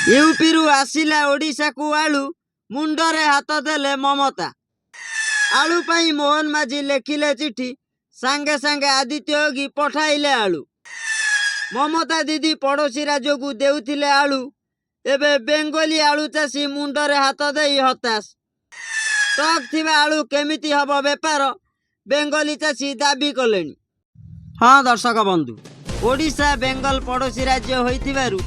यूपीरू आसिला ओडिशा को आलू मुंडरे हाथ देले ममता। आलू पाई मोहन माझी लेखिले चिठी सांगे सांगे आदित्य योगी पठाइले आलू। ममता दीदी पड़ोसी राज्य को देउथिले आलू एबे बेंगोली आलू चाषी मुंडरे हाथ देई हताश। ट्रक थिबा आलू केमिति हब बेपार बेंगोली चाषी दाबी कलेनी। हाँ दर्शक बंधु, ओडिशा बेंगल पड़ोसी राज्य होइथिबारु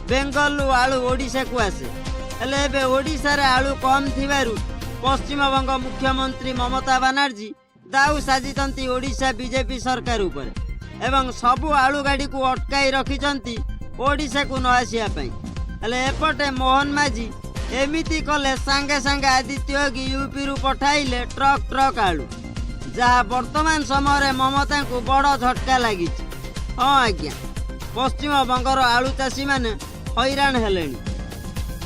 बेंगल आलू ओडिशा को आसे। हेले एबे ओडिशा रे आलू कम थिबारु पश्चिम बंग मुख्यमंत्री ममता बनर्जी दाऊ साजितंती ओडिशा बीजेपी सरकार ऊपर एवं सबु आलू गाड़ी को अटकाई रखिचंती ओडिशा को न आसिया पई। हेले एपटे मोहन माझी एमिति कले सांगे सांगे आदित्य योगी यूपी रु पठाइले ट्रक ट्रक आलू, जहाँ वर्तमान समय ममता को बड़ झटका लगी। हाँ आज्ञा, पश्चिम बंगर आलू चाषी माने हैरान हेलेनी।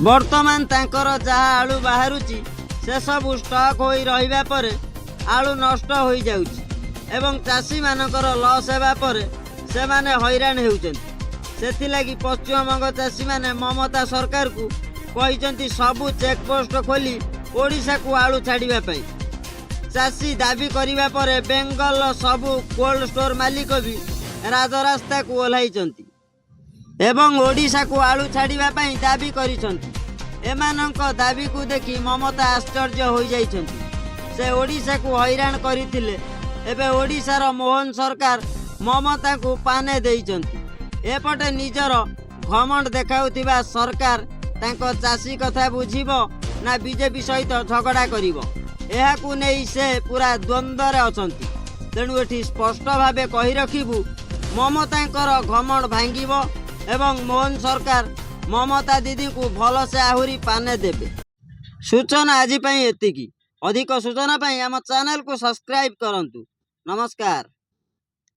वर्तमान तांकर जहाँ आलू बाहरुची से सब स्टॉक होई रहिबा परे आलू नष्ट होई जाउची एवं चाषी मानकर लॉस हेबा परे से माने हैरान हेउचंती। सेथि लागि पश्चिम बंग चाषी माने ममता सरकार को कहिचंती सबु चेक पोस्ट खोली ओडिशा को आलू छाड़िबा पई। चाषी दाबी करिबा परे बेंगल सबु कोल्ड स्टोर मालिक भी राजरास्ता को ओह्लाइचंती एवं ओडिशा को आलू छाड़िबा पई दाबी करिसंती। एमानंक दाबी को देखि ममता आश्चर्य हो जाइछंती। से ओडिशा को हैरान करिथिले, एबे ओडिशार मोहन सरकार ममता को पाने देइछंती। एपटे निजर घमंड देखाउथिबा सरकार तांको चाषी कथा बुझिबो ना बीजेपी सहित झगड़ा करिबो, एहाकु नेई से पूरा द्वंद्व रे अछंती। तेणु एठी स्पष्ट भावे कहि रखिबु ममतांकर घमंड भांगिबो एवं मोहन सरकार ममता दीदी को भल से आहुरी पाने देबे। सूचना आज पई एतिकी। अधिक सूचना पई आम चैनल को सब्सक्राइब करंतु। नमस्कार।